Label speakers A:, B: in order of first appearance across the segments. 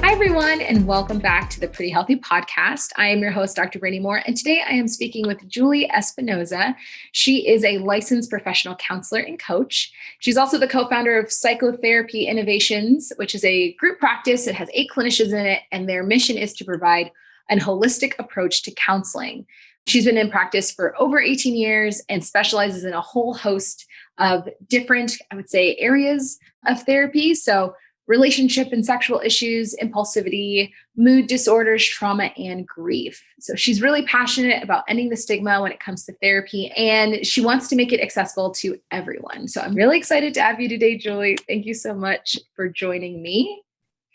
A: Everyone, and welcome back to the Pretty Healthy Podcast. I am your host, Dr. Brandy Moore, and today I am speaking with Julie Espinoza. She is a licensed professional counselor and coach. She's also the co-founder of Psychotherapy Innovations, which is a group practice that has 8 clinicians in it, and their mission is to provide an holistic approach to counseling. She's been in practice for over 18 years and specializes in a whole host of different, I would say, areas of therapy. So relationship and sexual issues, impulsivity, mood disorders, trauma, and grief. So she's really passionate about ending the stigma when it comes to therapy, and she wants to make it accessible to everyone. So I'm really excited to have you today, Julie. Thank you so much for joining me.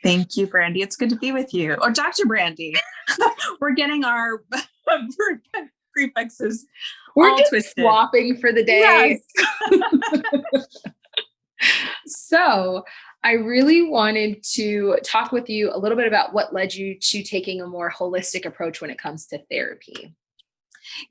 B: Thank you, Brandy. It's good to be with you. Or Dr. Brandy. We're getting our prefixes
A: We're
B: all
A: just
B: twisted.
A: Swapping for the day.
B: Yes.
A: So I really wanted to talk with you a little bit about what led you to taking a more holistic approach when it comes to therapy.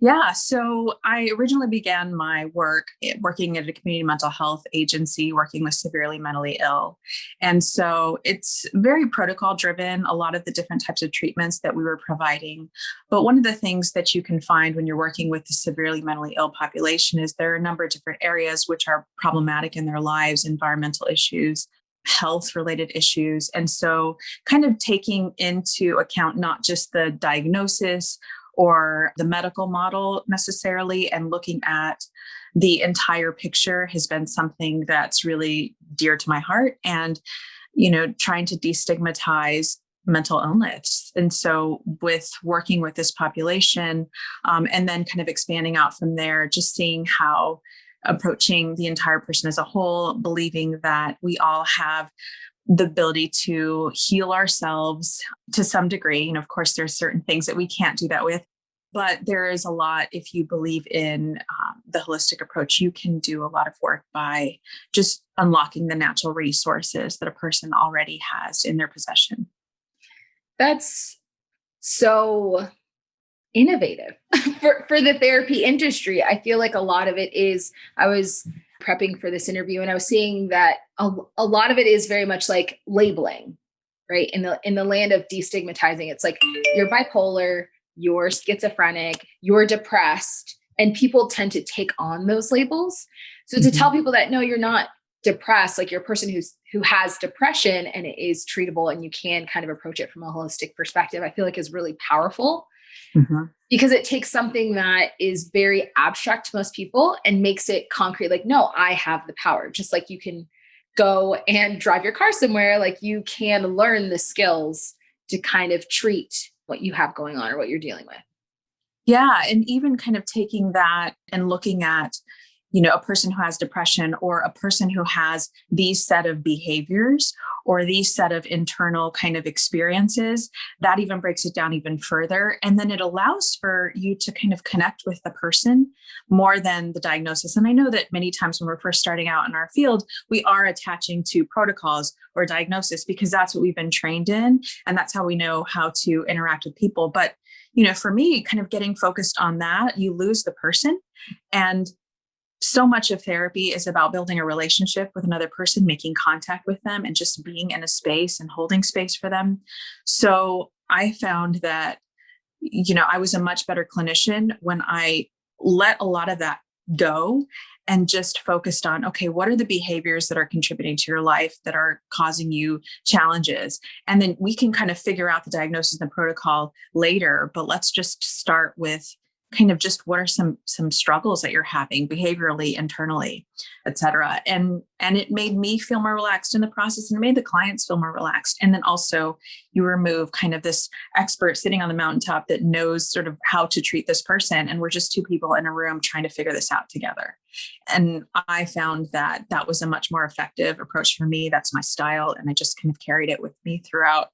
B: Yeah. So I originally began my work working at a community mental health agency, working with severely mentally ill. And so it's very protocol driven, a lot of the different types of treatments that we were providing. But one of the things that you can find when you're working with the severely mentally ill population is there are a number of different areas which are problematic in their lives, environmental issues, health related issues. And so kind of taking into account not just the diagnosis or the medical model necessarily, and looking at the entire picture has been something that's really dear to my heart, and, trying to destigmatize mental illness. And so with working with this population, and then kind of expanding out from there, just seeing how approaching the entire person as a whole, believing that we all have the ability to heal ourselves to some degree. And of course, there's certain things that we can't do that with, but there is a lot, if you believe in the holistic approach, you can do a lot of work by just unlocking the natural resources that a person already has in their possession.
A: That's so innovative for the therapy industry. I feel like a lot of it is, I was prepping for this interview and I was seeing that a lot of it is very much like labeling, right? In the land of destigmatizing, it's like you're bipolar, you're schizophrenic, you're depressed, and people tend to take on those labels. So to tell people that, no, you're not depressed, like you're a person who has depression and it is treatable and you can kind of approach it from a holistic perspective, I feel like is really powerful. Because it takes something that is very abstract to most people and makes it concrete. Like, no, I have the power. Just like you can go and drive your car somewhere, like you can learn the skills to kind of treat what you have going on or what you're dealing with.
B: Yeah. And even kind of taking that and looking at, a person who has depression or a person who has these set of behaviors or these set of internal kind of experiences, that even breaks it down even further. And then it allows for you to kind of connect with the person more than the diagnosis. And I know that many times when we're first starting out in our field, we are attaching to protocols or diagnosis because that's what we've been trained in. And that's how we know how to interact with people. But, for me, kind of getting focused on that, you lose the person. And so much of therapy is about building a relationship with another person, making contact with them, and just being in a space and holding space for them. So I found that, I was a much better clinician when I let a lot of that go and just focused on, okay, what are the behaviors that are contributing to your life that are causing you challenges? And then we can kind of figure out the diagnosis and the protocol later, but let's just start with kind of just what are some struggles that you're having behaviorally, internally, et cetera. And it made me feel more relaxed in the process, and it made the clients feel more relaxed. And then also you remove kind of this expert sitting on the mountaintop that knows sort of how to treat this person. And we're just 2 people in a room trying to figure this out together. And I found that that was a much more effective approach for me. That's my style. And I just kind of carried it with me throughout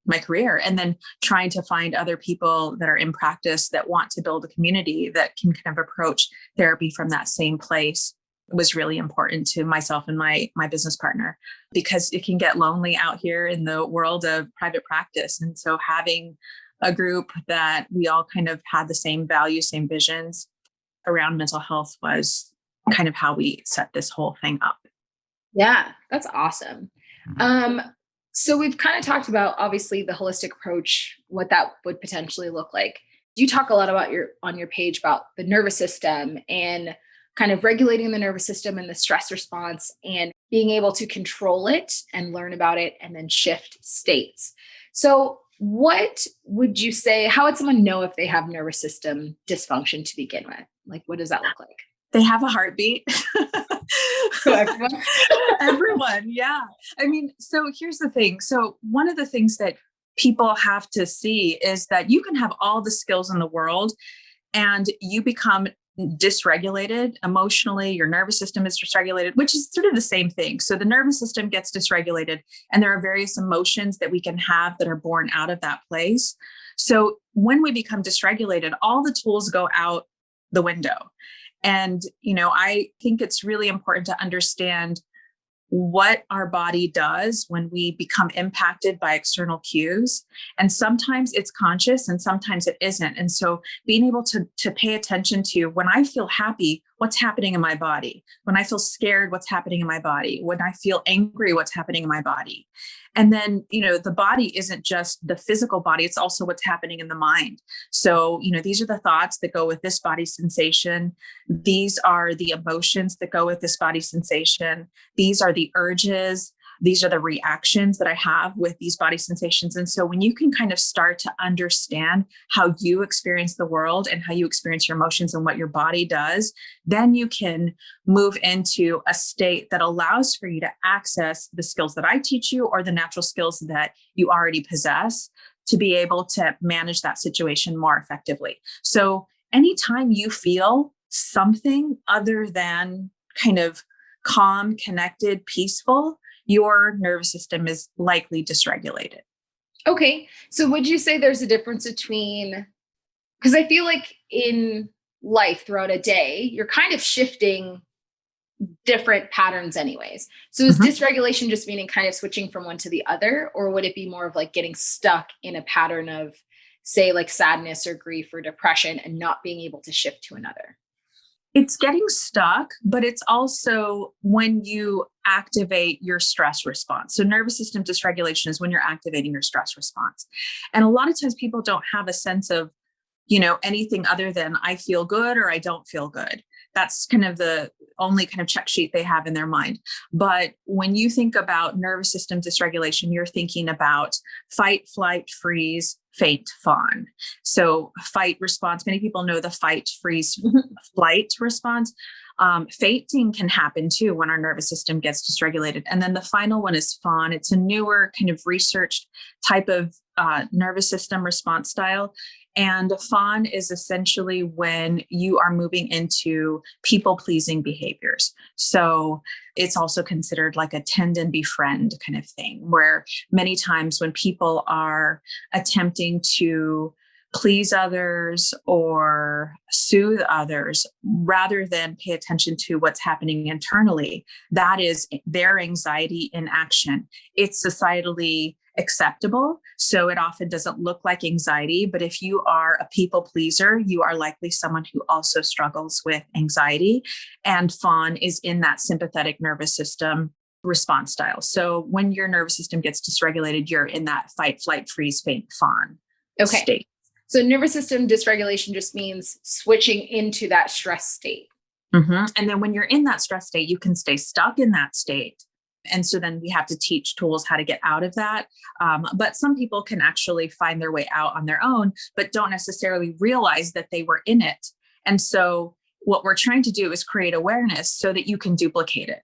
B: my career, and then trying to find other people that are in practice that want to build a community that can kind of approach therapy from that same place. was really important to myself and my business partner, because it can get lonely out here in the world of private practice. And so having a group that we all kind of had the same values, same visions around mental health was kind of how we set this whole thing up.
A: Yeah, that's awesome. So we've kind of talked about obviously the holistic approach, what that would potentially look like. You talk a lot about on your page about the nervous system and kind of regulating the nervous system and the stress response and being able to control it and learn about it and then shift states. So what would you say, how would someone know if they have nervous system dysfunction to begin with? Like, what does that look like?
B: They have a heartbeat.
A: So everyone?
B: Everyone. Yeah. I mean, so here's the thing. So one of the things that people have to see is that you can have all the skills in the world and you become dysregulated emotionally. Your nervous system is dysregulated, which is sort of the same thing. So the nervous system gets dysregulated and there are various emotions that we can have that are born out of that place. So when we become dysregulated, all the tools go out the window. And, I think it's really important to understand what our body does when we become impacted by external cues. And sometimes it's conscious and sometimes it isn't. And so being able to pay attention to when I feel happy, what's happening in my body? When I feel scared, what's happening in my body? When I feel angry, what's happening in my body? And then, the body isn't just the physical body, it's also what's happening in the mind. So, these are the thoughts that go with this body sensation. These are the emotions that go with this body sensation. These are the urges. These are the reactions that I have with these body sensations. And so when you can kind of start to understand how you experience the world and how you experience your emotions and what your body does, then you can move into a state that allows for you to access the skills that I teach you or the natural skills that you already possess to be able to manage that situation more effectively. So anytime you feel something other than kind of calm, connected, peaceful, your nervous system is likely dysregulated.
A: Okay. So would you say there's a difference between, because I feel like in life throughout a day, you're kind of shifting different patterns anyways. So is dysregulation just meaning kind of switching from one to the other, or would it be more of like getting stuck in a pattern of, say, like sadness or grief or depression and not being able to shift to another?
B: It's getting stuck, but it's also when you activate your stress response. So nervous system dysregulation is when you're activating your stress response. And a lot of times people don't have a sense of, anything other than I feel good or I don't feel good. That's kind of the only kind of check sheet they have in their mind. But when you think about nervous system dysregulation, you're thinking about fight, flight, freeze, faint, fawn. So fight response, many people know the fight, freeze, flight response. Fainting can happen too when our nervous system gets dysregulated. And then the final one is fawn. It's a newer kind of researched type of nervous system response style. And fawn is essentially when you are moving into people-pleasing behaviors. So it's also considered like a tend and befriend kind of thing, where many times when people are attempting to please others or soothe others, rather than pay attention to what's happening internally, that is their anxiety in action. It's societally acceptable, so it often doesn't look like anxiety. But if you are a people pleaser, you are likely someone who also struggles with anxiety. And fawn is in that sympathetic nervous system response style. So when your nervous system gets dysregulated, you're in that fight, flight, freeze, faint, fawn state.
A: So nervous system dysregulation just means switching into that stress state.
B: And then when you're in that stress state, you can stay stuck in that state. And so then we have to teach tools how to get out of that. But some people can actually find their way out on their own, but don't necessarily realize that they were in it. And so what we're trying to do is create awareness so that you can duplicate it.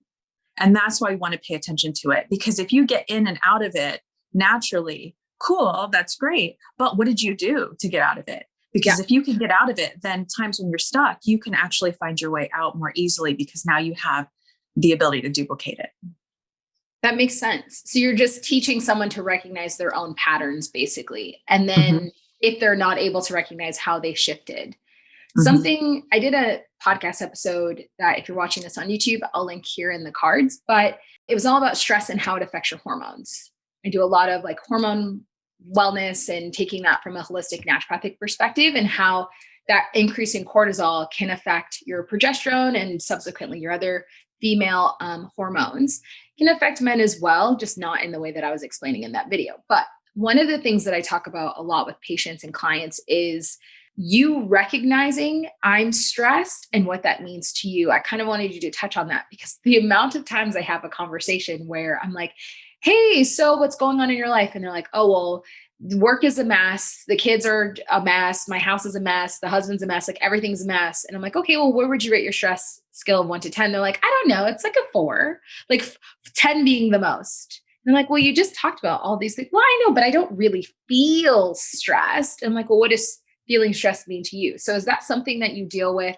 B: And that's why we want to pay attention to it. Because if you get in and out of it naturally, cool, that's great. But what did you do to get out of it? Because if you can get out of it, then times when you're stuck, you can actually find your way out more easily because now you have the ability to duplicate it.
A: That makes sense. So you're just teaching someone to recognize their own patterns, basically. And then if they're not able to recognize how they shifted. Something I did a podcast episode that if you're watching this on YouTube, I'll link here in the cards, but it was all about stress and how it affects your hormones. I do a lot of like hormone wellness and taking that from a holistic naturopathic perspective and how that increase in cortisol can affect your progesterone and subsequently your other female hormones. It can affect men as well, just not in the way that I was explaining in that video. But one of the things that I talk about a lot with patients and clients is you recognizing I'm stressed and what that means to you. I kind of wanted you to touch on that because the amount of times I have a conversation where I'm like, hey, so what's going on in your life? And they're like, oh, well, work is a mess. The kids are a mess. My house is a mess. The husband's a mess. Like everything's a mess. And I'm like, okay, well, where would you rate your stress scale of 1 to 10? They're like, I don't know. It's like a 4, like 10 being the most. And I'm like, well, you just talked about all these things. Well, I know, but I don't really feel stressed. And I'm like, well, what does feeling stressed mean to you? So is that something that you deal with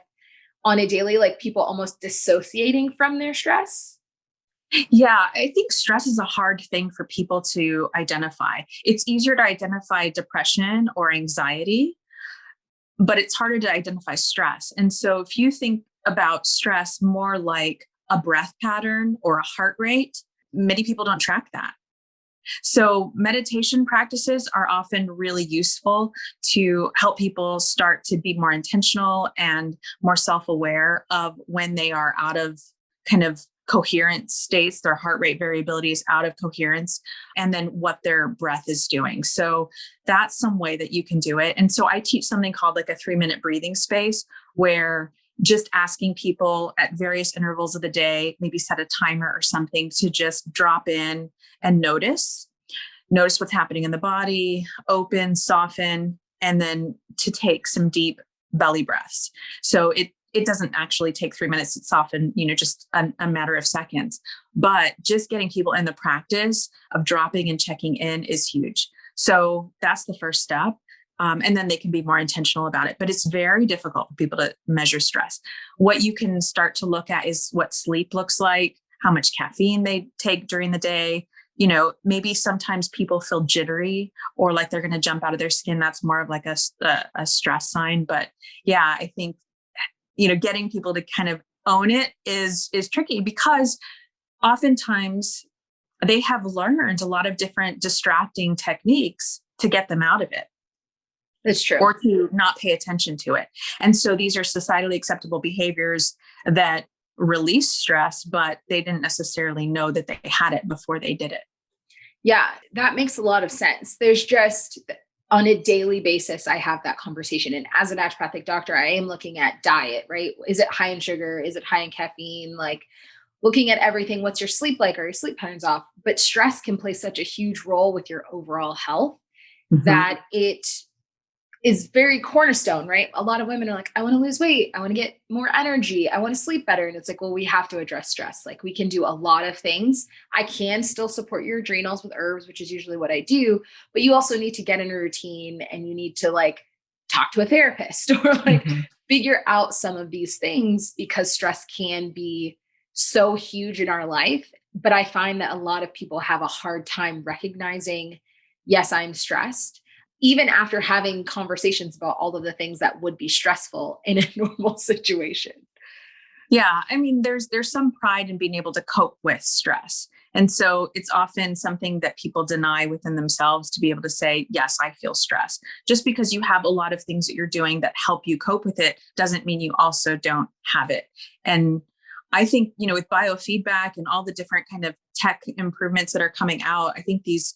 A: on a daily, like people almost dissociating from their stress?
B: Yeah, I think stress is a hard thing for people to identify. It's easier to identify depression or anxiety, but it's harder to identify stress. And so if you think about stress more like a breath pattern or a heart rate, many people don't track that. So meditation practices are often really useful to help people start to be more intentional and more self-aware of when they are out of kind of coherent states, their heart rate variability is out of coherence, and then what their breath is doing. So that's some way that you can do it. And so I teach something called like a 3-minute breathing space where just asking people at various intervals of the day, maybe set a timer or something to just drop in and notice what's happening in the body, open, soften, and then to take some deep belly breaths. So it doesn't actually take 3 minutes. It's often, just a matter of seconds, but just getting people in the practice of dropping and checking in is huge. So that's the first step. And then they can be more intentional about it, but it's very difficult for people to measure stress. What you can start to look at is what sleep looks like, how much caffeine they take during the day. Maybe sometimes people feel jittery or like they're going to jump out of their skin. That's more of like a stress sign. But yeah, I think, getting people to kind of own it is tricky because oftentimes they have learned a lot of different distracting techniques to get them out of it.
A: That's true.
B: Or to not pay attention to it. And so these are societally acceptable behaviors that release stress, but they didn't necessarily know that they had it before they did it.
A: Yeah, that makes a lot of sense. There's just on a daily basis, I have that conversation. And as a naturopathic doctor, I am looking at diet, right? Is it high in sugar? Is it high in caffeine? Like looking at everything. What's your sleep like? Are your sleep patterns off? But stress can play such a huge role with your overall health that it is very cornerstone, right? A lot of women are like, I want to lose weight. I want to get more energy. I want to sleep better. And it's like, well, we have to address stress. Like we can do a lot of things. I can still support your adrenals with herbs, which is usually what I do, but you also need to get in a routine and you need to like talk to a therapist or like figure out some of these things because stress can be so huge in our life. But I find that a lot of people have a hard time recognizing, yes, I'm stressed, even after having conversations about all of the things that would be stressful in a normal situation.
B: Yeah. I mean, there's some pride in being able to cope with stress. And so it's often something that people deny within themselves to be able to say, yes, I feel stress. Just because you have a lot of things that you're doing that help you cope with it doesn't mean you also don't have it. And I think, with biofeedback and all the different kind of tech improvements that are coming out, I think these,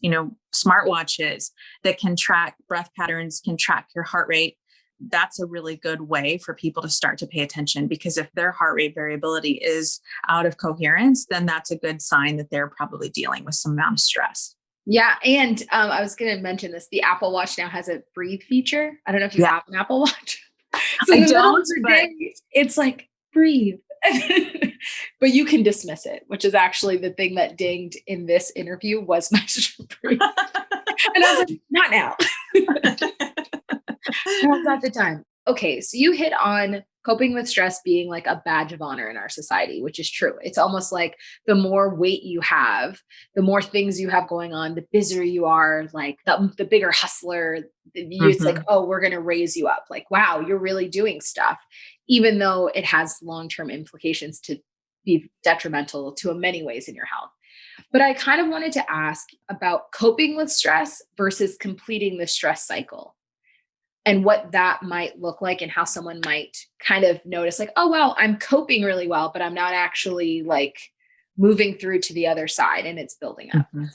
B: smartwatches that can track breath patterns, can track your heart rate. That's a really good way for people to start to pay attention, because if their heart rate variability is out of coherence, then that's a good sign that they're probably dealing with some amount of stress.
A: Yeah. And I was going to mention this. The Apple Watch now has a breathe feature. I don't know if you have an Apple Watch. So in the middle of the day, it's like breathe. But you can dismiss it, which is actually the thing that dinged in this interview was my breathe. And I was like, not now. Now's not the time. okay, so you hit on coping with stress being like a badge of honor in our society, which is true. It's almost like the more weight you have, the more things you have going on, the busier you are, like the bigger hustler. It's like,
B: Mhm.
A: oh, we're going to raise you up. Like, wow, you're really doing stuff, even though it has long term implications to be detrimental to many ways in your health. But I kind of wanted to ask about coping with stress versus completing the stress cycle and what that might look like and how someone might kind of notice like, oh, well, I'm coping really well, but I'm not actually like moving through to the other side and it's building up.
B: Mhm.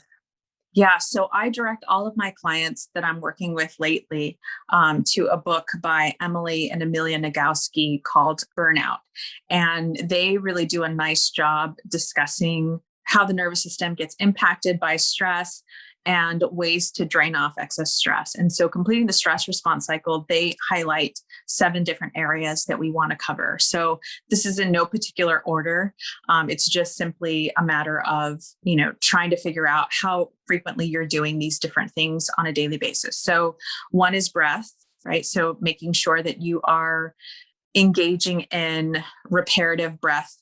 B: Yeah, so I direct all of my clients that I'm working with lately to a book by Emily and Amelia Nagowski called Burnout. And they really do a nice job discussing how the nervous system gets impacted by stress and ways to drain off excess stress. And so, completing the stress response cycle, they highlight 7 different areas that we want to cover. So, this is in no particular order. It's just simply a matter of, trying to figure out how frequently you're doing these different things on a daily basis. So, one is breath, right? So, making sure that you are engaging in reparative breath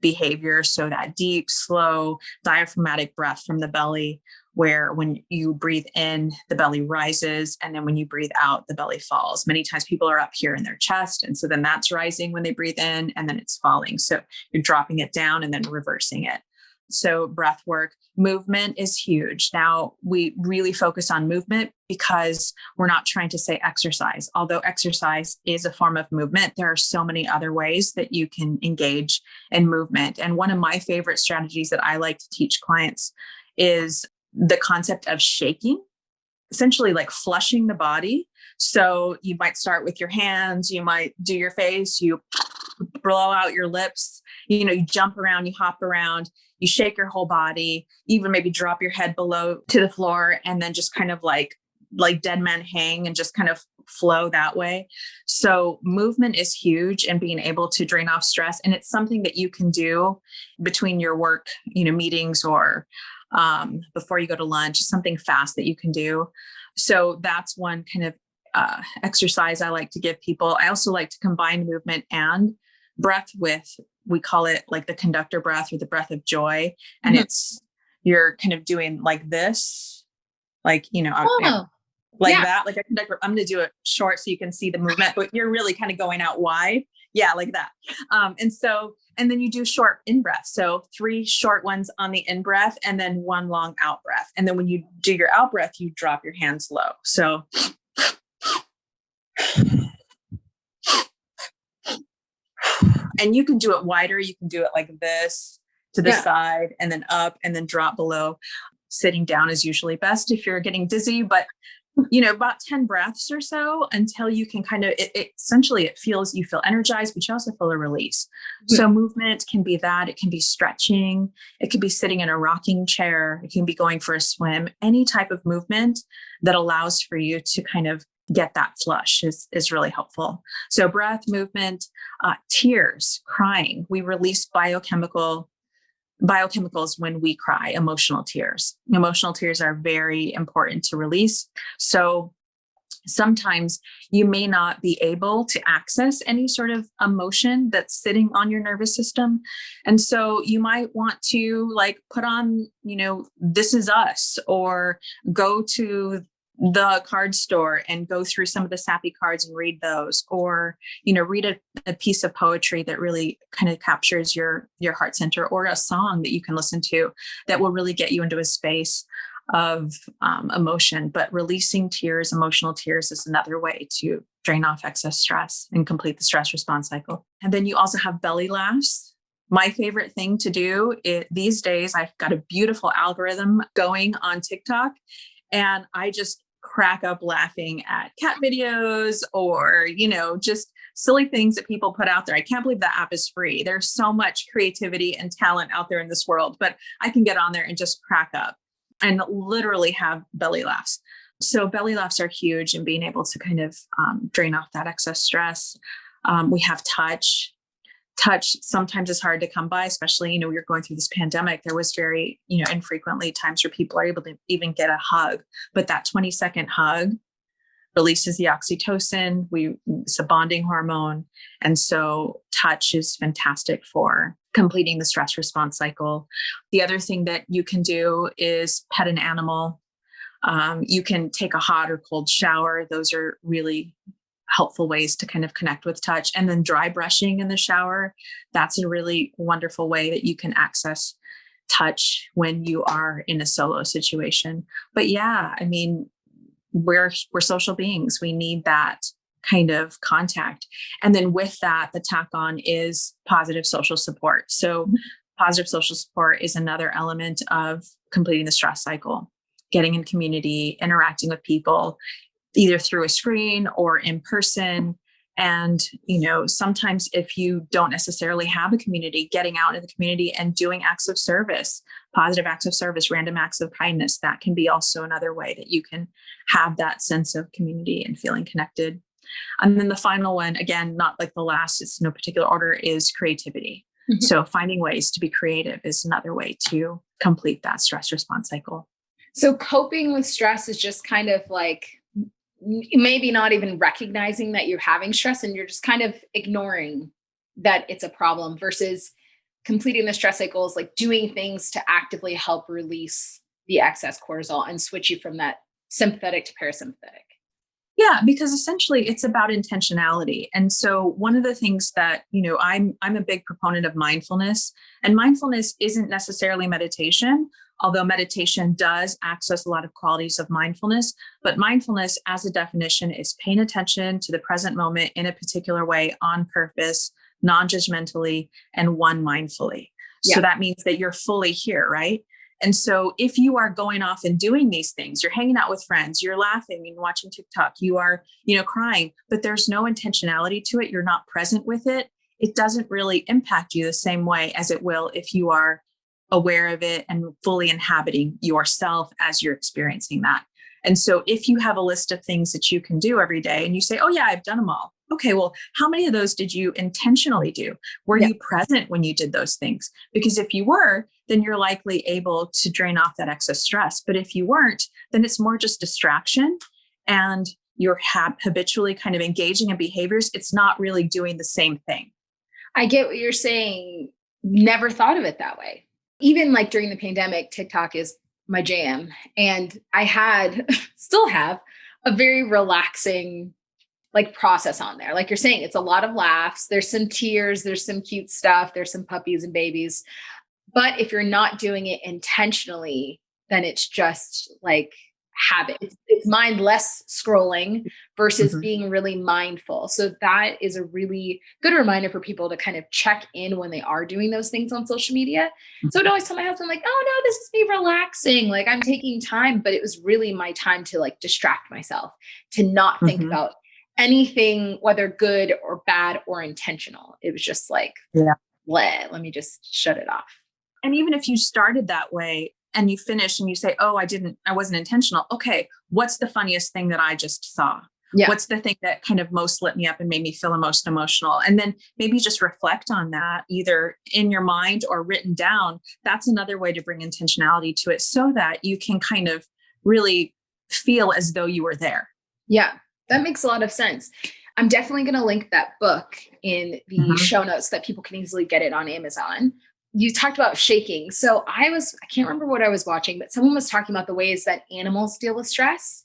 B: behavior. So, that deep, slow, diaphragmatic breath from the belly, where when you breathe in, the belly rises. And then when you breathe out, the belly falls. Many times people are up here in their chest. And so then that's rising when they breathe in, and then it's falling. So you're dropping it down and then reversing it. So breath work, movement is huge. Now we really focus on movement because we're not trying to say exercise. Although exercise is a form of movement, there are so many other ways that you can engage in movement. And one of my favorite strategies that I like to teach clients is the concept of shaking, essentially like flushing the body. So you might start with your hands, you might do your face, you blow out your lips, you jump around, you hop around, you shake your whole body, even maybe drop your head below to the floor, and then just kind of like dead man hang and just kind of flow that way. So movement is huge, and being able to drain off stress. And it's something that you can do between your work, meetings, or before you go to lunch, something fast that you can do. So that's one kind of exercise I like to give people. I also like to combine movement and breath with, we call it like the conductor breath or the breath of joy. And it's, you're kind of doing like this, like,
A: Oh,
B: like
A: yeah.
B: that, like a conductor. I'm going to do it short so you can see the movement, but you're really kind of going out wide. Yeah, like that. And then you do short in breath. So 3 short ones on the in breath and then 1 long out breath. And then when you do your out breath, you drop your hands low. So and you can do it wider. You can do it like this to the side and then up and then drop below. Sitting down is usually best if you're getting dizzy, but about 10 breaths or so until you can kind of, essentially you feel energized, but you also feel a release. So movement can be that. It can be stretching. It could be sitting in a rocking chair. It can be going for a swim. Any type of movement that allows for you to kind of get that flush is really helpful. So breath, movement, tears, crying. We release biochemicals when we cry. Emotional tears are very important to release. So sometimes you may not be able to access any sort of emotion that's sitting on your nervous system. And so you might want to like put on, This Is Us, or go to the card store and go through some of the sappy cards and read those, or read a piece of poetry that really kind of captures your heart center, or a song that you can listen to that will really get you into a space of emotion. But releasing tears, emotional tears, is another way to drain off excess stress and complete the stress response cycle. And then you also have belly laughs. My favorite thing to do these days, I've got a beautiful algorithm going on TikTok, and I just crack up laughing at cat videos or, just silly things that people put out there. I can't believe the app is free. There's so much creativity and talent out there in this world, but I can get on there and just crack up and literally have belly laughs. So belly laughs are huge in being able to kind of drain off that excess stress. We have touch. Touch sometimes is hard to come by, especially, you're going through this pandemic. There was very, infrequently times where people are able to even get a hug, but that 20-second hug, releases the oxytocin. It's a bonding hormone. And so touch is fantastic for completing the stress response cycle. The other thing that you can do is pet an animal. You can take a hot or cold shower. Those are really helpful ways to kind of connect with touch. And then dry brushing in the shower. That's a really wonderful way that you can access touch when you are in a solo situation. But yeah, I mean, we're social beings. We need that kind of contact. And then with that, the tack on is positive social support. So positive social support is another element of completing the stress cycle, getting in community, interacting with people, either through a screen or in person. And, sometimes if you don't necessarily have a community, getting out in the community and doing acts of service, positive acts of service, random acts of kindness, that can be also another way that you can have that sense of community and feeling connected. And then the final one, again, not like the last, it's no particular order, is creativity. Mm-hmm. So finding ways to be creative is another way to complete that stress response cycle.
A: So coping with stress is just kind of like maybe not even recognizing that you're having stress and you're just kind of ignoring that it's a problem, versus completing the stress cycle is like doing things to actively help release the excess cortisol and switch you from that sympathetic to parasympathetic.
B: Yeah, because essentially it's about intentionality. And so one of the things that, I'm a big proponent of mindfulness, and mindfulness isn't necessarily meditation, although meditation does access a lot of qualities of mindfulness. But mindfulness as a definition is paying attention to the present moment in a particular way on purpose, non-judgmentally, and one mindfully. Yeah. So that means that you're fully here, right? And so if you are going off and doing these things, you're hanging out with friends, you're laughing and watching TikTok, you are, crying, but there's no intentionality to it, you're not present with it, it doesn't really impact you the same way as it will if you are aware of it and fully inhabiting yourself as you're experiencing that. And so if you have a list of things that you can do every day and you say, oh yeah, I've done them all. Okay, well, how many of those did you intentionally do? Were you present when you did those things? Because if you were, then you're likely able to drain off that excess stress. But if you weren't, then it's more just distraction and you're habitually kind of engaging in behaviors. It's not really doing the same thing.
A: I get what you're saying. Never thought of it that way. Even like during the pandemic, TikTok is my jam. And I still have a very relaxing process on there. Like you're saying, it's a lot of laughs. There's some tears, there's some cute stuff, there's some puppies and babies. But if you're not doing it intentionally, then it's just like habit. It's mindless scrolling versus being really mindful. So that is a really good reminder for people to kind of check in when they are doing those things on social media. So I'd always tell my husband, like, oh no, this is me relaxing. Like I'm taking time, but it was really my time to like distract myself, to not think about anything, whether good or bad or intentional. It was just like, let me just shut it off.
B: And even if you started that way and you finish and you say, oh, I wasn't intentional. Okay. What's the funniest thing that I just saw? Yeah. What's the thing that kind of most lit me up and made me feel most emotional? And then maybe just reflect on that either in your mind or written down. That's another way to bring intentionality to it so that you can kind of really feel as though you were there.
A: Yeah. That makes a lot of sense. I'm definitely going to link that book in the show notes so that people can easily get it on Amazon. You talked about shaking. So I can't remember what I was watching, but someone was talking about the ways that animals deal with stress,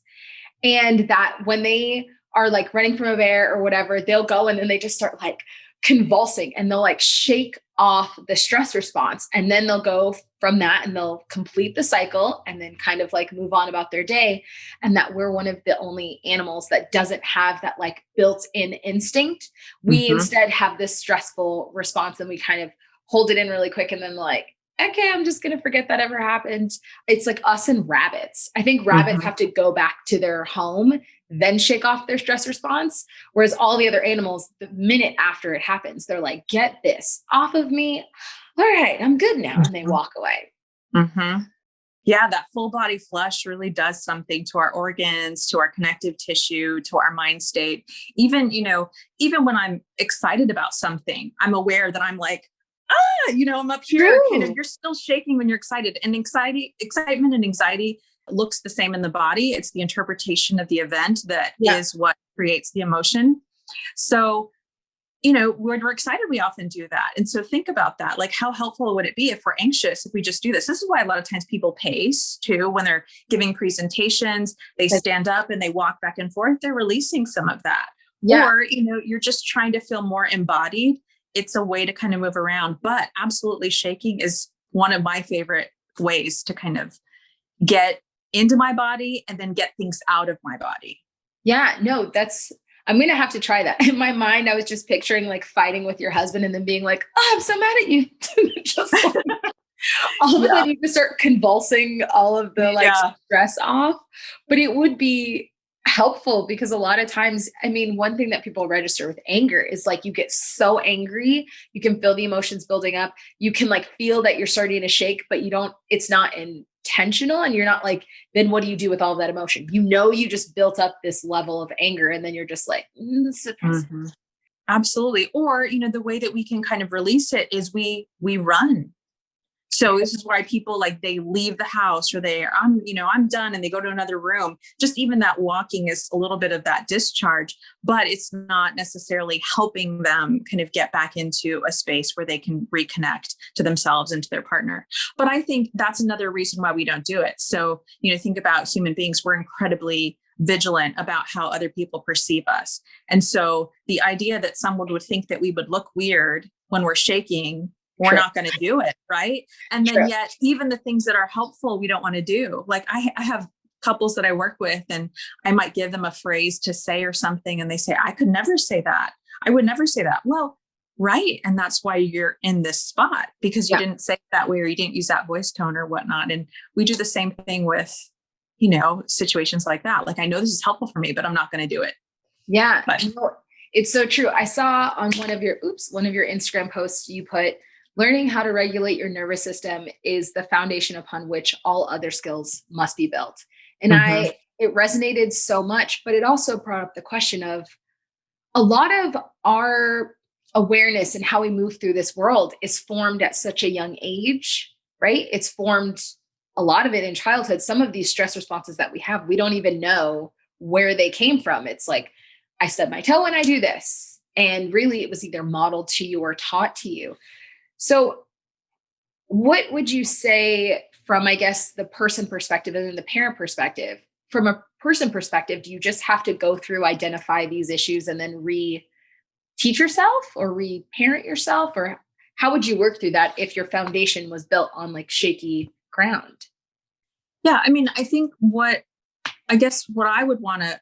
A: and that when they are like running from a bear or whatever, they'll go and then they just start like convulsing and they'll like shake off the stress response. And then they'll go from that and they'll complete the cycle and then kind of like move on about their day. And that we're one of the only animals that doesn't have that like built-in instinct. We instead have this stressful response and we kind of hold it in really quick. And then like, okay, I'm just going to forget that ever happened. It's like us and rabbits. I think rabbits have to go back to their home, then shake off their stress response. Whereas all the other animals, the minute after it happens, they're like, get this off of me. All right, I'm good now. And they walk away.
B: Yeah, that full body flush really does something to our organs, to our connective tissue, to our mind state. Even when I'm excited about something, I'm aware that I'm like, I'm up here. Kind of, you're still shaking when you're excited. And excitement and anxiety looks the same in the body. It's the interpretation of the event that
A: Yeah.
B: is what creates the emotion. So, when we're excited, we often do that. And so think about that. Like, how helpful would it be if we're anxious, if we just do this? This is why a lot of times people pace too, when they're giving presentations, they stand up and they walk back and forth. They're releasing some of that.
A: Yeah.
B: Or, you're just trying to feel more embodied. It's a way to kind of move around, but absolutely shaking is one of my favorite ways to kind of get into my body and then get things out of my body.
A: Yeah, no, I'm going to have to try that. In my mind, I was just picturing like fighting with your husband and then being like, oh, I'm so mad at you. Just like, all of a sudden you just start convulsing all of the like stress off. But it would be helpful because a lot of times, I mean, one thing that people register with anger is like you get so angry, you can feel the emotions building up. You can like feel that you're starting to shake, but it's not intentional. And you're not like, then what do you do with all of that emotion? You just built up this level of anger and then you're just like, suppress it.
B: Absolutely. Or, the way that we can kind of release it is we run. So this is why people like they leave the house or I'm done and they go to another room. Just even that walking is a little bit of that discharge, but it's not necessarily helping them kind of get back into a space where they can reconnect to themselves and to their partner. But I think that's another reason why we don't do it. So, think about human beings, we're incredibly vigilant about how other people perceive us. And so the idea that someone would think that we would look weird when we're shaking, we're not going to do it. Right. And then yet even the things that are helpful, we don't want to do. Like I have couples that I work with and I might give them a phrase to say or something. And they say, I could never say that. I would never say that. Well, right. And that's why you're in this spot because you didn't say it that way or you didn't use that voice tone or whatnot. And we do the same thing with, situations like that. Like, I know this is helpful for me, but I'm not going to do it.
A: Yeah. But it's so true. I saw on one of your Instagram posts, you put, learning how to regulate your nervous system is the foundation upon which all other skills must be built. And it resonated so much, but it also brought up the question of a lot of our awareness and how we move through this world is formed at such a young age, right? It's formed a lot of it in childhood. Some of these stress responses that we have, we don't even know where they came from. It's like, I stub my toe and I do this. And really it was either modeled to you or taught to you. So what would you say from, I guess, the person perspective and then the parent perspective? From a person perspective, do you just have to go through, identify these issues and then re-teach yourself or re-parent yourself? Or how would you work through that if your foundation was built on like shaky ground?
B: Yeah. I mean, I think what I would want to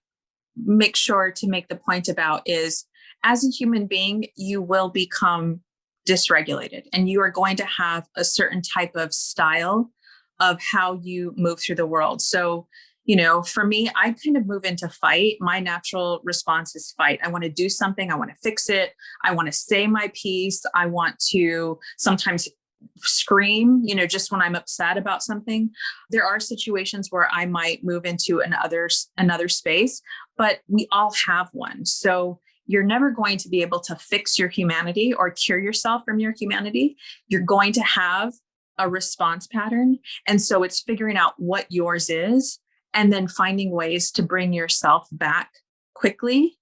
B: make sure to make the point about is as a human being, you will become dysregulated and you are going to have a certain type of style of how you move through the world. So, for me, I kind of move into fight. My natural response is fight. I want to do something. I want to fix it. I want to say my piece. I want to sometimes scream, just when I'm upset about something. There are situations where I might move into another space, but we all have one. So you're never going to be able to fix your humanity or cure yourself from your humanity. You're going to have a response pattern. And so it's figuring out what yours is and then finding ways to bring yourself back quickly,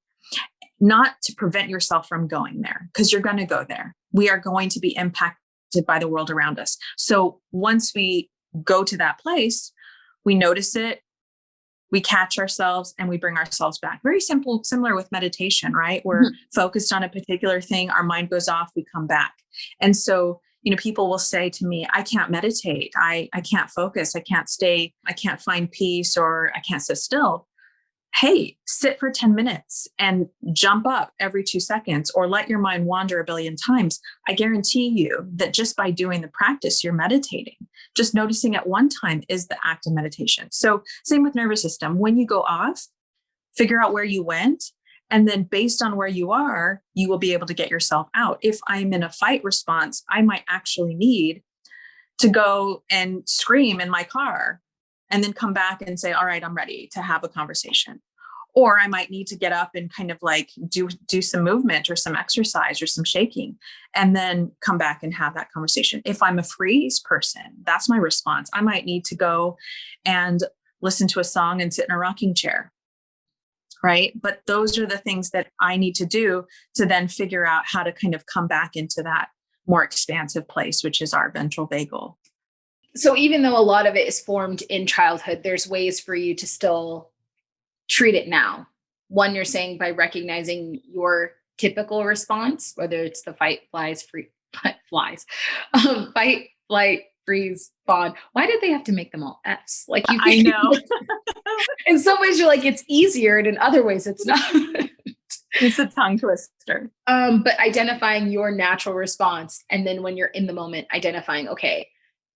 B: not to prevent yourself from going there, because you're going to go there. We are going to be impacted by the world around us. So once we go to that place, we notice it, we catch ourselves and we bring ourselves back. Very simple, similar with meditation, right? We're focused on a particular thing. Our mind goes off, we come back. And so, people will say to me, I can't meditate. I can't focus. I can't find peace or I can't sit still. Hey, sit for 10 minutes and jump up every 2 seconds or let your mind wander a billion times. I guarantee you that just by doing the practice, you're meditating. Just noticing at one time is the act of meditation. So same with nervous system. When you go off, figure out where you went. And then based on where you are, you will be able to get yourself out. If I'm in a fight response, I might actually need to go and scream in my car and then come back and say, all right, I'm ready to have a conversation. Or I might need to get up and kind of like do some movement or some exercise or some shaking and then come back and have that conversation. If I'm a freeze person, that's my response. I might need to go and listen to a song and sit in a rocking chair. Right. But those are the things that I need to do to then figure out how to kind of come back into that more expansive place, which is our ventral vagal.
A: So even though a lot of it is formed in childhood, there's ways for you to still treat it now. One, you're saying by recognizing your typical response, whether it's the fight, flight, freeze, fawn. Why did they have to make them all F's? Like you,
B: I know.
A: in some ways you're like, it's easier, and in other ways it's not.
B: It's a tongue twister.
A: But identifying your natural response, and then when you're in the moment, identifying, okay,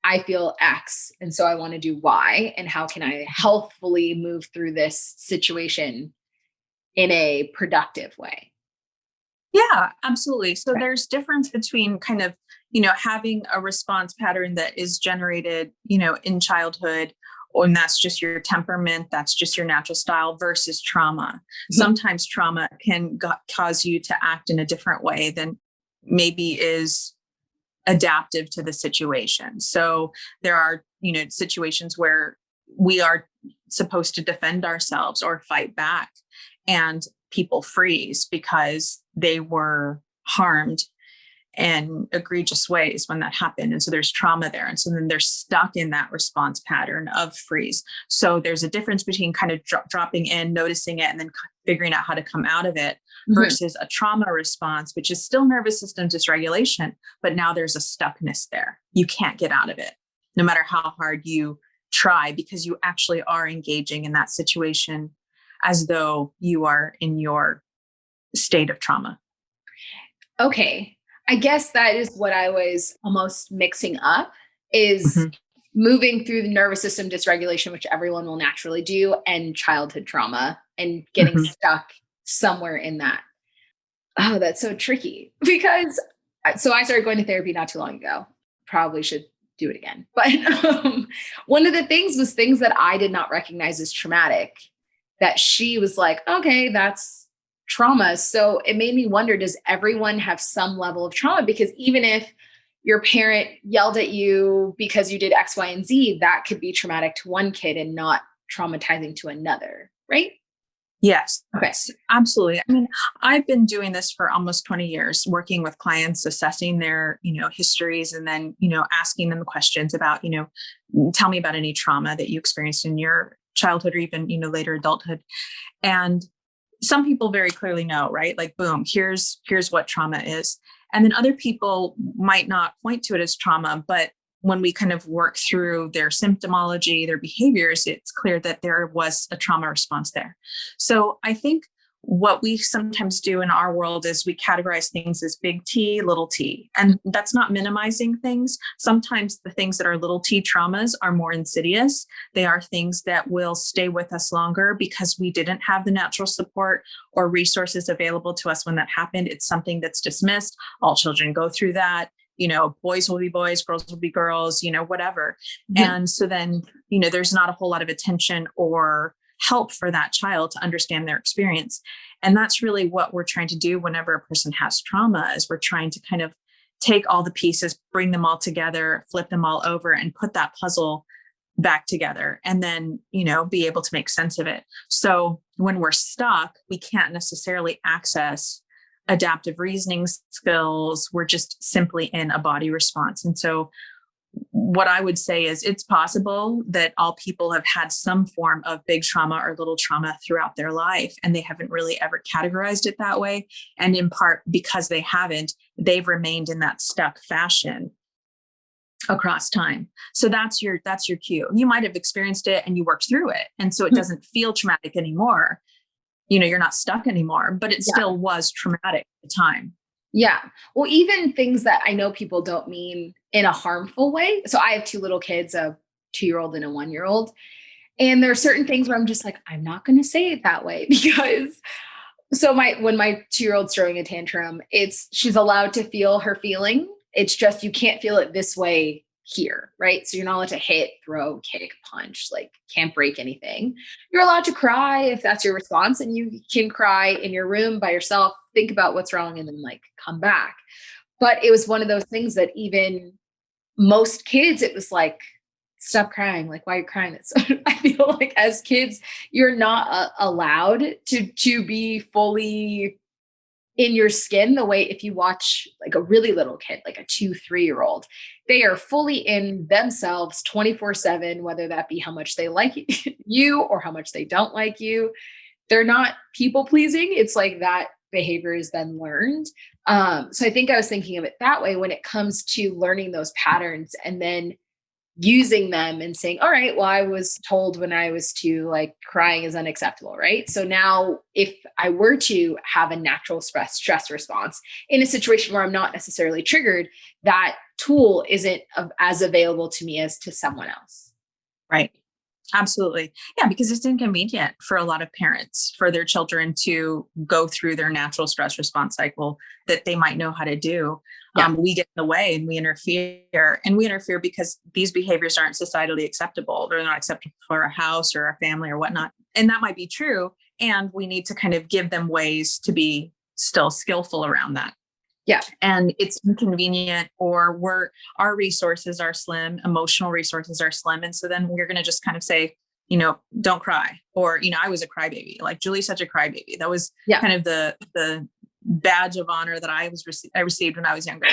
A: I feel X, and so I want to do Y, and how can I healthfully move through this situation in a productive way?
B: Yeah, absolutely. So there's difference between kind of, having a response pattern that is generated, in childhood, and that's just your temperament, that's just your natural style versus trauma. Mm-hmm. Sometimes trauma can cause you to act in a different way than maybe is adaptive to the situation. So there are, situations where we are supposed to defend ourselves or fight back, and people freeze because they were harmed in egregious ways when that happened. And so there's trauma there. And so then they're stuck in that response pattern of freeze. So there's a difference between kind of dropping in, noticing it, and then figuring out how to come out of it, mm-hmm. versus a trauma response, which is still nervous system dysregulation, but now there's a stuckness there. You can't get out of it, no matter how hard you try, because you actually are engaging in that situation as though you are in your state of trauma.
A: Okay. I guess that is what I was almost mixing up, is mm-hmm. moving through the nervous system dysregulation, which everyone will naturally do, and childhood trauma, and getting mm-hmm. stuck somewhere in that. Oh, that's so tricky, because so I started going to therapy not too long ago. Probably should do it again. But one of the things was things that I did not recognize as traumatic, that she was like, okay, that's trauma. So it made me wonder, does everyone have some level of trauma? Because even if your parent yelled at you because you did X, Y, and Z, that could be traumatic to one kid and not traumatizing to another, right?
B: Yes.
A: Okay.
B: Absolutely. I mean, I've been doing this for almost 20 years, working with clients, assessing their, histories, and then, asking them questions about, tell me about any trauma that you experienced in your childhood or even, later adulthood. And some people very clearly know, right? Like, boom, here's what trauma is. And then other people might not point to it as trauma, but when we kind of work through their symptomology, their behaviors, it's clear that there was a trauma response there. So I think what we sometimes do in our world is we categorize things as big T, little t. And that's not minimizing things. Sometimes the things that are little t traumas are more insidious. They are things that will stay with us longer because we didn't have the natural support or resources available to us when that happened. It's something that's dismissed. All children go through that. Boys will be boys, girls will be girls, whatever. Mm-hmm. And so then, there's not a whole lot of attention or help for that child to understand their experience. And that's really what we're trying to do whenever a person has trauma, is we're trying to kind of take all the pieces, bring them all together, flip them all over, and put that puzzle back together, and then, be able to make sense of it. So when we're stuck, we can't necessarily access adaptive reasoning skills. We're just simply in a body response. And so what I would say is it's possible that all people have had some form of big trauma or little trauma throughout their life, and they haven't really ever categorized it that way. And in part because they haven't, they've remained in that stuck fashion across time. So that's your cue. You might have experienced it and you worked through it. And so it doesn't feel traumatic anymore. You're not stuck anymore, but it still was traumatic at the time.
A: Yeah. Well, even things that I know people don't mean in a harmful way. So I have two little kids, a 2-year-old and a 1-year-old. And there are certain things where I'm just like, I'm not going to say it that way, because when my 2-year-old's throwing a tantrum, she's allowed to feel her feeling. It's just, you can't feel it this way here, right? So you're not allowed to hit, throw, kick, punch, like can't break anything. You're allowed to cry if that's your response, and you can cry in your room by yourself, think about what's wrong, and then come back. But it was one of those things that even most kids, it was like stop crying. Like, why are you crying? It's, I feel like as kids, you're not allowed to be fully in your skin the way if you watch like a really little kid, like a 2, 3-year-old, they are fully in themselves 24/7, whether that be how much they like you or how much they don't like you. They're not people pleasing. It's like that behavior is then learned. So I think I was thinking of it that way when it comes to learning those patterns and then using them and saying, all right, well, I was told when I was 2, like crying is unacceptable, right? So now if I were to have a natural stress response in a situation where I'm not necessarily triggered, that tool isn't as available to me as to someone else.
B: Right. Absolutely. Yeah, because it's inconvenient for a lot of parents for their children to go through their natural stress response cycle that they might know how to do.
A: Yeah.
B: We get in the way and we interfere because these behaviors aren't societally acceptable. They're not acceptable for a house or a family or whatnot. And that might be true. And we need to kind of give them ways to be still skillful around that.
A: Yeah.
B: And it's inconvenient or our resources are slim, emotional resources are slim. And so then we're going to just kind of say, don't cry. Or, I was a crybaby. Like Julie's such a crybaby. That was kind of the badge of honor that I received when I was younger.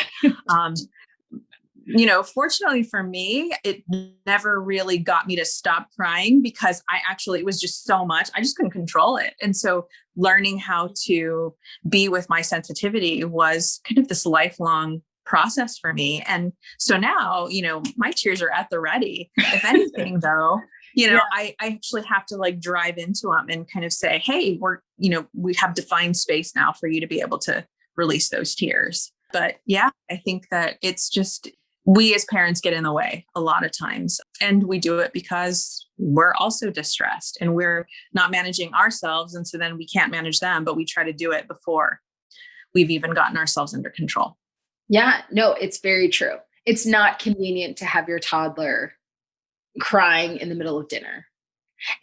B: Fortunately for me, it never really got me to stop crying because it was just so much. I just couldn't control it. And so learning how to be with my sensitivity was kind of this lifelong process for me. And so now, my tears are at the ready. If anything, though, I actually have to like drive into them and kind of say, hey, we have defined space now for you to be able to release those tears. But yeah, I think that it's just, we as parents get in the way a lot of times, and we do it because we're also distressed and we're not managing ourselves. And so then we can't manage them, but we try to do it before we've even gotten ourselves under control.
A: Yeah, no, it's very true. It's not convenient to have your toddler crying in the middle of dinner.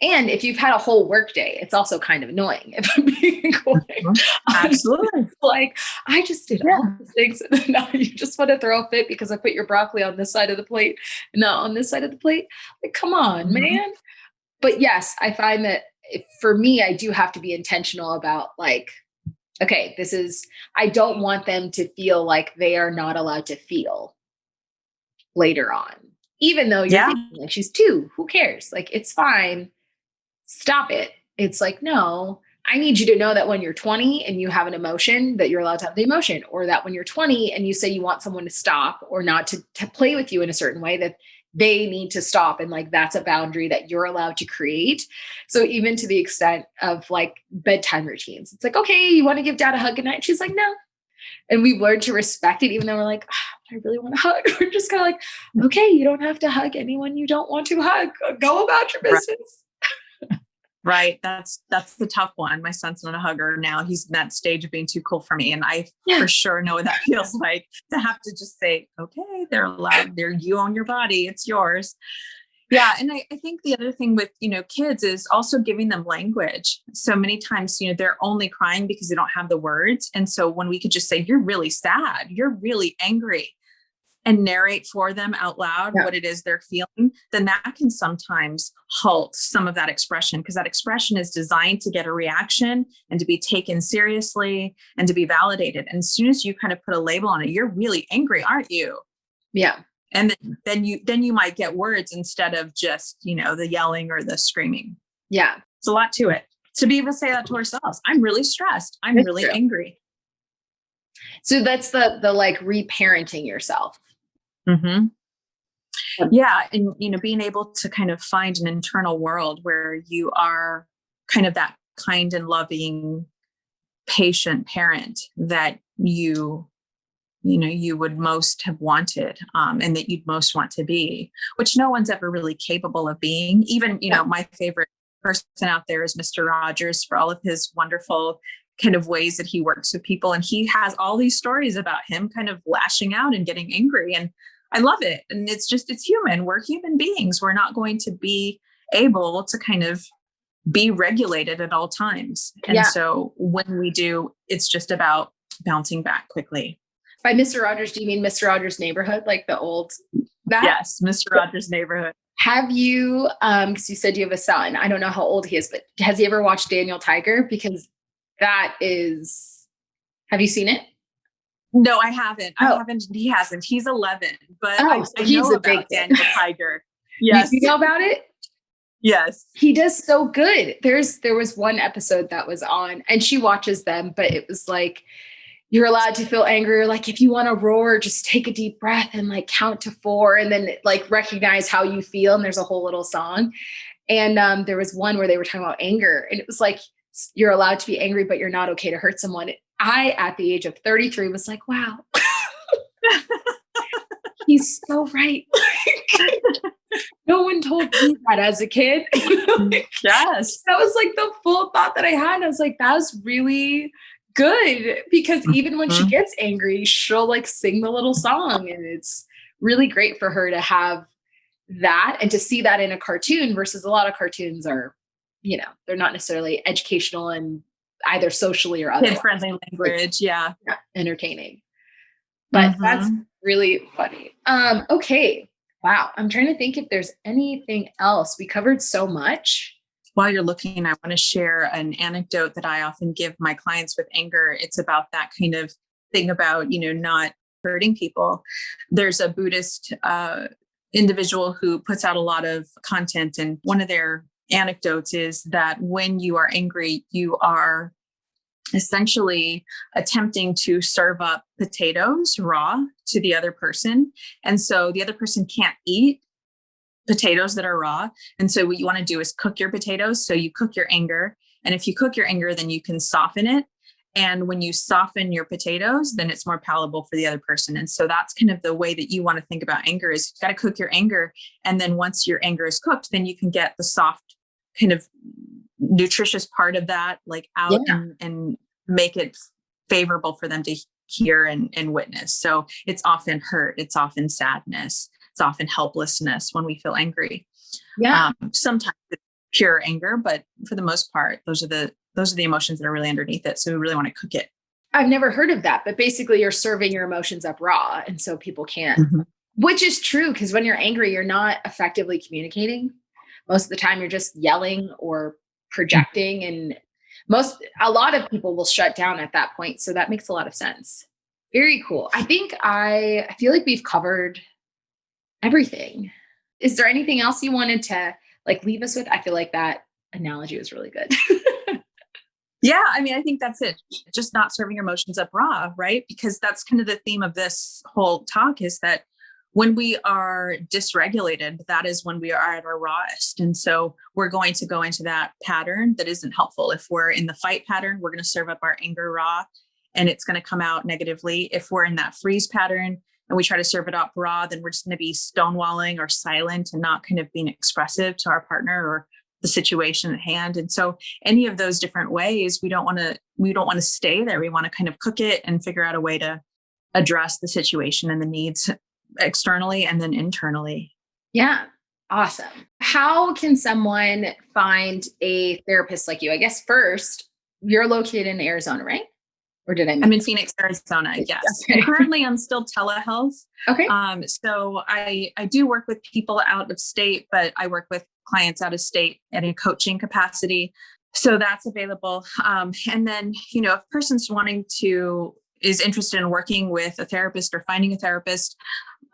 A: And if you've had a whole work day, it's also kind of annoying if I'm being quite
B: Absolutely.
A: like, I just did all these things and then now you just want to throw a fit because I put your broccoli on this side of the plate, not on this side of the plate. Like, come on, man. But yes, I find that for me, I do have to be intentional about like, okay, I don't want them to feel like they are not allowed to feel later on. Even though you're thinking like she's 2, who cares? Like, it's fine. Stop it. It's like, no, I need you to know that when you're 20 and you have an emotion that you're allowed to have the emotion, or that when you're 20 and you say you want someone to stop or not to play with you in a certain way, that they need to stop. And like, that's a boundary that you're allowed to create. So even to the extent of like bedtime routines, it's like, okay, you want to give dad a hug at night? She's like, no. And we've learned to respect it, even though we're like, I really want to hug. We're just kind of like, okay, you don't have to hug anyone you don't want to hug. Go about your business.
B: Right. That's the tough one. My son's not a hugger now. He's in that stage of being too cool for me. And I for sure know what that feels like to have to just say, okay, they're allowed. You own your body. It's yours. Yeah. And I think the other thing with, kids is also giving them language. So many times, they're only crying because they don't have the words. And so when we could just say, you're really sad, you're really angry, and narrate for them out loud what it is they're feeling, then that can sometimes halt some of that expression, because that expression is designed to get a reaction and to be taken seriously and to be validated. And as soon as you kind of put a label on it, you're really angry, aren't you?
A: Yeah.
B: And then you might get words instead of just, the yelling or the screaming.
A: Yeah.
B: It's a lot to it. To be able to say that to ourselves, I'm really stressed. I'm really angry.
A: So that's the like reparenting yourself.
B: Mm-hmm. Yeah. And, being able to kind of find an internal world where you are kind of that kind and loving, patient parent that you would most have wanted, and that you'd most want to be, which no one's ever really capable of being. Even, my favorite person out there is Mr. Rogers, for all of his wonderful kind of ways that he works with people. And he has all these stories about him kind of lashing out and getting angry. And I love it. And it's human. We're human beings. We're not going to be able to kind of be regulated at all times. And so when we do, it's just about bouncing back quickly.
A: By Mr. Rogers, do you mean Mr. Rogers' Neighborhood, like the old?
B: Yes, Mr. Rogers' Neighborhood.
A: Have you, because you said you have a son, I don't know how old he is, but has he ever watched Daniel Tiger? Because that is, have you seen it?
B: No, I haven't. I
A: Oh,
B: haven't. He hasn't. He's 11, but
A: oh, so
B: I
A: he's
B: know
A: a big
B: about
A: fan.
B: Daniel Tiger.
A: You,
B: Yes.
A: you know about it?
B: Yes.
A: He does so good. There was one episode that was on, and she watches them, but it was like, you're allowed to feel angry. Or like, if you want to roar, just take a deep breath and like count to 4 and then like recognize how you feel. And there's a whole little song. And there was one where they were talking about anger, and it was like, you're allowed to be angry, but you're not okay to hurt someone. I, at the age of 33, was like, wow, he's so right. No one told me that as a kid.
B: Yes.
A: That was like the full thought that I had. I was like, that was really good, because even when she
B: Mhm.
A: gets angry, she'll like sing the little song, and it's really great for her to have that and to see that in a cartoon versus a lot of cartoons are, they're not necessarily educational and either socially or otherwise
B: Kid-friendly
A: like,
B: language. Yeah.
A: entertaining. But that's
B: Mhm.
A: really funny. Okay. Wow. I'm trying to think if there's anything else. We covered so much.
B: While you're looking, I want to share an anecdote that I often give my clients with anger. It's about that kind of thing about, not hurting people. There's a Buddhist individual who puts out a lot of content, and one of their anecdotes is that when you are angry, you are essentially attempting to serve up potatoes raw to the other person. And so the other person can't eat potatoes that are raw. And so what you want to do is cook your potatoes. So you cook your anger. And if you cook your anger, then you can soften it. And when you soften your potatoes, then it's more palatable for the other person. And so that's kind of the way that you want to think about anger is you've got to cook your anger. And then once your anger is cooked, then you can get the soft kind of nutritious part of that like out
A: Yeah.
B: and make it favorable for them to hear and witness. So it's often hurt. It's often sadness. It's often helplessness when we feel angry.
A: Yeah.
B: Sometimes it's pure anger, but for the most part, those are the emotions that are really underneath it. So we really want to cook it.
A: I've never heard of that, but basically you're serving your emotions up raw. And so people can't,
B: Mhm.
A: which is true, because when you're angry, you're not effectively communicating. Most of the time you're just yelling or projecting, and a lot of people will shut down at that point. So that makes a lot of sense. Very cool. I feel like we've covered everything. Is there anything else you wanted to like leave us with? I feel like that analogy was really good.
B: Yeah, I mean, I think that's it. Just not serving your emotions up raw, right? Because that's kind of the theme of this whole talk is that when we are dysregulated, that is when we are at our rawest. And so we're going to go into that pattern that isn't helpful. If we're in the fight pattern, we're going to serve up our anger raw and it's going to come out negatively. If we're in that freeze pattern and we try to serve it up raw, then we're just going to be stonewalling or silent and not kind of being expressive to our partner or the situation at hand. And so any of those different ways, we don't want to stay there. We want to kind of cook it and figure out a way to address the situation and the needs externally and then internally.
A: Yeah. Awesome. How can someone find a therapist like you? I guess first, you're located in Arizona, right? Or did I
B: I'm
A: miss?
B: in Phoenix, Arizona. Yes.
A: Okay.
B: Currently, I'm still telehealth.
A: Okay.
B: So I do work with people out of state, but I work with clients out of state in a coaching capacity. So that's available. And then, if a person's is interested in working with a therapist or finding a therapist,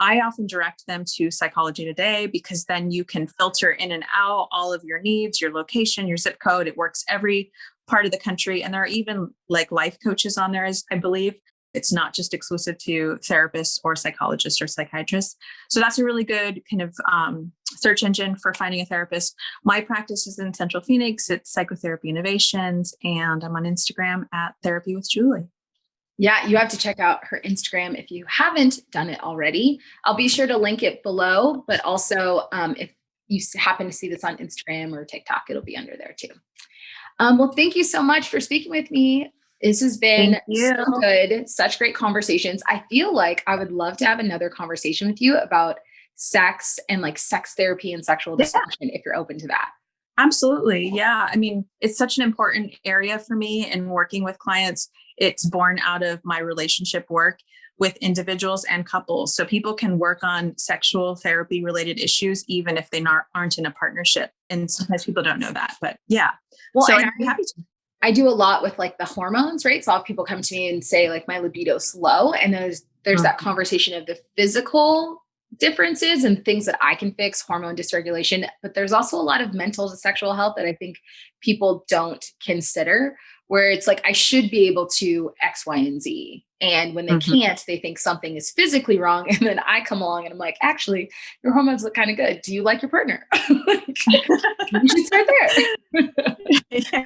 B: I often direct them to Psychology Today because then you can filter in and out all of your needs, your location, your zip code. It works every part of the country. And there are even like life coaches on there, as I believe. It's not just exclusive to therapists or psychologists or psychiatrists. So that's a really good kind of search engine for finding a therapist. My practice is in Central Phoenix. It's Psychotherapy Innovations. And I'm on Instagram at Therapy with Julie.
A: Yeah, you have to check out her Instagram if you haven't done it already. I'll be sure to link it below, but also if you happen to see this on Instagram or TikTok, it'll be under there too. Well, thank you so much for speaking with me. This has been so good. Such great conversations. I feel like I would love to have another conversation with you about sex and like sex therapy and sexual dysfunction if you're open to that.
B: Absolutely. Yeah. I mean, it's such an important area for me in working with clients. It's born out of my relationship work. with individuals and couples. So people can work on sexual therapy related issues, even if they aren't in a partnership. And sometimes people don't know that, but yeah.
A: Well,
B: so
A: and
B: I'd be happy to.
A: I do a lot with like the hormones, right? So a lot of people come to me and say like my libido's low, and there's that conversation of the physical differences and things that I can fix, hormone dysregulation, but there's also a lot of mental to sexual health that I think people don't consider, where it's like, I should be able to X, Y, and Z. And when they can't, they think something is physically wrong. And then I come along and I'm like, actually, your hormones look kind of good. Do you like your partner? You should start there.
B: Yeah,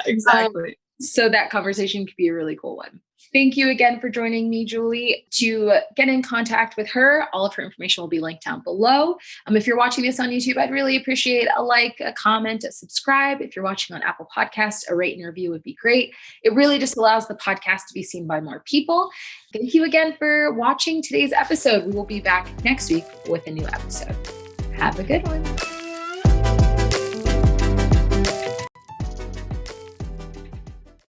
B: exactly.
A: So that conversation could be a really cool one. Thank you again for joining me, Julie. To get in contact with her, all of her information will be linked down below. If you're watching this on YouTube, I'd really appreciate a like, a comment, a subscribe. If you're watching on Apple Podcasts, a rate and review would be great. It really just allows the podcast to be seen by more people. Thank you again for watching today's episode. We will be back next week with a new episode. Have a good one.